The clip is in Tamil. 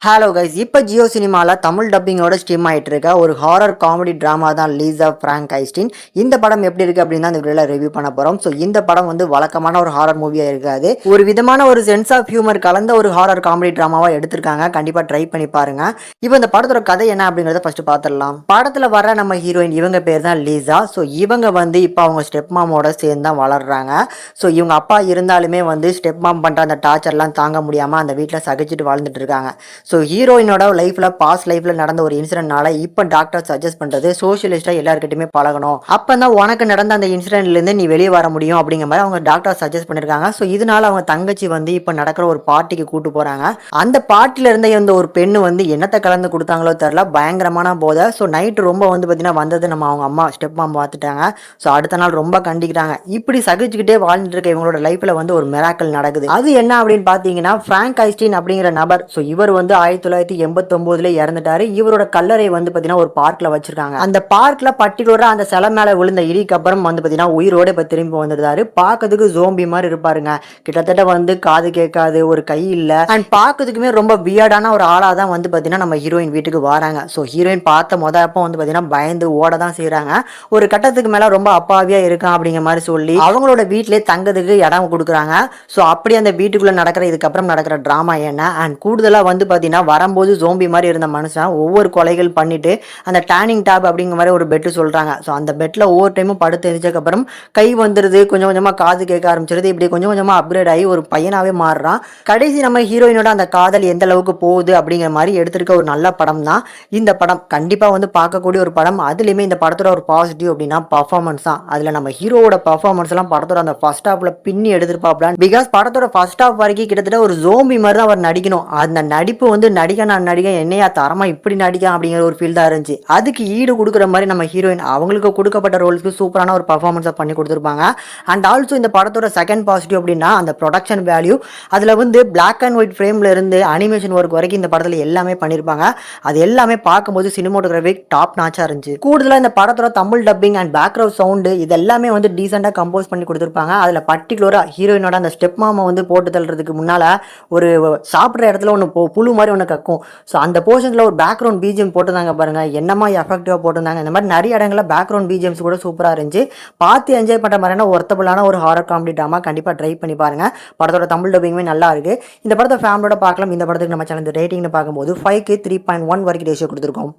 ஹலோ கைஸ், இப்போ ஜியோ சினிமாவில் தமிழ் டப்பிங்கோட ஸ்ட்ரீம் ஆகிட்டு இருக்க ஒரு ஹாரர் காமெடி ட்ராமா தான் லீசா ஃப்ராங்க் ஐஸ்டின். இந்த படம் எப்படி இருக்குது அப்படின்னு தான் இந்த வீடியோவில் ரிவ்யூ பண்ண போகிறோம். ஸோ இந்த படம் வந்து வழக்கமான ஒரு ஹாரர் மூவியாக இருக்காது, ஒரு விதமான ஒரு சென்ஸ் ஆஃப் ஹியூமர் கலந்த ஒரு ஹாரர் காமெடி ட்ராமாவாக எடுத்திருக்காங்க. கண்டிப்பாக ட்ரை பண்ணி பாருங்க. இப்போ இந்த படத்தோட கதை என்ன அப்படிங்கிறத ஃபர்ஸ்ட் பார்த்துடலாம். படத்தில் வர நம்ம ஹீரோயின் இவங்க பேர் தான் லீசா. ஸோ இவங்க வந்து இப்போ அவங்க ஸ்டெப் மாமோட சேர்ந்து தான் வளர்றாங்க. ஸோ இவங்க அப்பா இருந்தாலுமே வந்து ஸ்டெப் மாம் பண்ணுற அந்த டார்ச்சர்லாம் தாங்க முடியாமல் அந்த வீட்டில் சகிச்சுட்டு வாழ்ந்துட்டு இருக்காங்க. ஸோ ஹீரோயினோட லைஃப்பில் பாஸ்ட் லைஃப்பில் நடந்த ஒரு இன்சிடென்ட்னால இப்போ டாக்டர் சஜஸ்ட் பண்ணுறது சோஷியலிஸ்ட்டாக எல்லாருக்கிட்டையுமே பழகணும், அப்போ தான் உனக்கு நடந்த அந்த இன்சிடென்ட்லேருந்து நீ வெளியே வர முடியும் அப்படிங்கிற மாதிரி அவங்க டாக்டர் சஜஸ்ட் பண்ணியிருக்காங்க. ஸோ இதனால அவங்க தங்கச்சி வந்து இப்போ நடக்கிற ஒரு பார்ட்டிக்கு கூட்டு போகிறாங்க. அந்த பார்ட்டியில் இருந்த இந்த ஒரு பெண்ணு வந்து என்னத்தை கலந்து கொடுத்தாங்களோ தெரில, பயங்கரமான போதை. ஸோ நைட்டு ரொம்ப வந்து பார்த்தீங்கன்னா வந்தது நம்ம அவங்க அம்மா ஸ்டெப் மாம் பார்த்துட்டாங்க. ஸோ அடுத்த நாள் ரொம்ப கண்டிக்கிறாங்க. இப்படி சகிச்சுக்கிட்டே வாழ்ந்துட்டு இருக்க இவங்களோட லைஃப்பில் வந்து ஒரு மிராக்கல் நடக்குது. அது என்ன அப்படின்னு பார்த்தீங்கன்னா, ஃப்ராங்க் ஐஸ்டின் அப்படிங்கிற நபர். ஸோ இவர் வந்து 1989 இறந்துட்டாரு. இவரோட கல்லறை வந்து பாத்தீங்கன்னா ஒரு பார்க்ல வச்சிருக்காங்க. அந்த பார்க்ல பர்டிகுலரா அந்த சிலை மேல விழுந்த இடிக்கு அப்புறம் வந்து பாத்தீங்கன்னா உயிரோட இப்ப திரும்பி வந்துட்டாரு. பாக்கிறதுக்கு ஜோம்பி மாதிரி இருப்பாருங்க. கிட்டத்தட்ட வந்து காது கேட்காது, ஒரு கை இல்ல, அண்ட் பாக்கிறதுக்குமே ரொம்ப வியர்டான ஒரு ஆளா தான் வந்து பாத்தீங்கன்னா நம்ம ஹீரோயின் வீட்டுக்கு வராங்க. ஸோ ஹீரோயின் பார்த்த அப்போ வந்து பாத்தீங்கன்னா பயந்து ஓட தான் செய்யறாங்க. ஒரு கட்டத்துக்கு மேல ரொம்ப அப்பாவியா இருக்கான் அப்படிங்கிற மாதிரி சொல்லி அவங்களோட வீட்டிலே தங்கதுக்கு இடம் கொடுக்குறாங்க. ஸோ அப்படி அந்த வீட்டுக்குள்ள நடக்கிற இதுக்கப்புறம் நடக்கிற டிராமா என்ன, அண்ட் கூடுதலா வந்து பாத்தீங்கன்னா வரும்போது ஜோம்பி மாதிரி இருந்த மனுஷன் ஒவ்வொரு கொலைகள் பண்ணிட்டு அந்த டேனிங் டேப் அப்படிங்கிற மாதிரி ஒரு பெட்டு சொல்றாங்க. ஸோ அந்த பெட்ல ஒவ்வொரு டைமும் படுத்து எரிச்சதுக்கு அப்புறம் கை வந்துருது, கொஞ்சம் கொஞ்சமா காது கேட்க ஆரம்பிச்சிருது. இப்படி கொஞ்சம் கொஞ்சமா அப்கிரேட் ஆகி ஒரு பையனாவே மாறுறான். கடைசி நம்ம ஹீரோயினோட அந்த காதல் எந்த அளவுக்கு போகுது அப்படிங்கிற மாதிரி எடுத்திருக்க ஒரு நல்ல படம் தான் இந்த படம். கண்டிப்பா வந்து பார்க்கக்கூடிய ஒரு படம். அதுலயுமே இந்த படத்தோட ஒரு பாசிட்டிவ் அப்படின்னா பர்ஃபார்மன்ஸ் தான். அதுல நம்ம ஹீரோவோட பர்ஃபார்மன்ஸ் எல்லாம் படத்தோட அந்த ஃபர்ஸ்ட் ஹாஃப்ல பின்னி எடுத்திருப்பாப்லான். பிகாஸ் படத்தோட ஃபர்ஸ்ட் ஹாஃப் வரைக்கும் கிட்டத்தட்ட ஒரு ஜோம்பி மாதிரி தான் அவர் நடிக்கணும். அந்த நடிப்பு வந்து நடிகன் என்னையா தரமா இப்படி நடிக்கான் அப்படிங்கிற ஒரு ஃபீல் தான் இருந்துச்சு. அதுக்கு ஈடு கொடுக்குற மாதிரி நம்ம ஹீரோயின் அவங்களுக்கு கொடுக்கப்பட்ட ரோல்ஸ்க்கு சூப்பரான ஒரு பர்ஃபார்மன்ஸை பண்ணி கொடுத்துருப்பாங்க. அண்ட் ஆல்சோ இந்த படத்தோட செகண்ட் பாசிட்டிவ் அப்படின்னா அந்த ப்ரொடக்ஷன் வேல்யூ. அதில் வந்து பிளாக் அண்ட் ஒயிட் ஃப்ரேம்ல இருந்து அனிமேஷன் ஒர்க் வரைக்கும் இந்த படத்தில் எல்லாமே பண்ணியிருப்பாங்க. அது எல்லாமே பார்க்கும்போது சினிமோட்டோகிராஃபி டாப் நாச்சாக இருந்துச்சு. கூடுதலாக இந்த படத்தோட Tamil dubbing and background sound இது எல்லாமே வந்து டீசெண்டாக கம்போஸ் பண்ணி கொடுத்துருப்பாங்க. அதில் பர்டிகுலராக ஹீரோயினோட அந்த ஸ்டெப் மாமா வந்து போட்டு தள்ளுறதுக்கு முன்னால் ஒரு சாப்பிட்ற இடத்துல ஒன்று புழு மாதிரி ஒன்று கக்கும். ஸோ அந்த போர்ஷன்ஸில் ஒரு பேக்ரவுண்ட் பிஜிஎம் போட்டிருந்தாங்க பாருங்க, என்னமா எஃபெக்டிவாக போட்டிருந்தாங்க. இந்த மாதிரி நிறைய இடங்களில் பேக்ரவுண்ட் பிஜிஎம்ஸ் கூட சூப்பராக இருந்துச்சு. பார்த்து என்ஜாய் பண்ணுற மாதிரியான ஒர்த்தபுளான ஒரு ஹாரர் காமெடி ட்ராமா. கண்டிப்பாக ட்ரை பண்ணி பாருங்க. படத்தோட தமிழ் டப்பிங்குமே நல்லா இருக்கு. இந்த படத்தை ஃபேமிலியோட பார்க்கலாம். இந்த படத்துக்கு நம்ம சேனல் ரேட்டிங்னு பார்க்கும்போது 5க்கு 3.1 வரைக்கும் ரேஷியோ கொடுத்துருக்கோம்.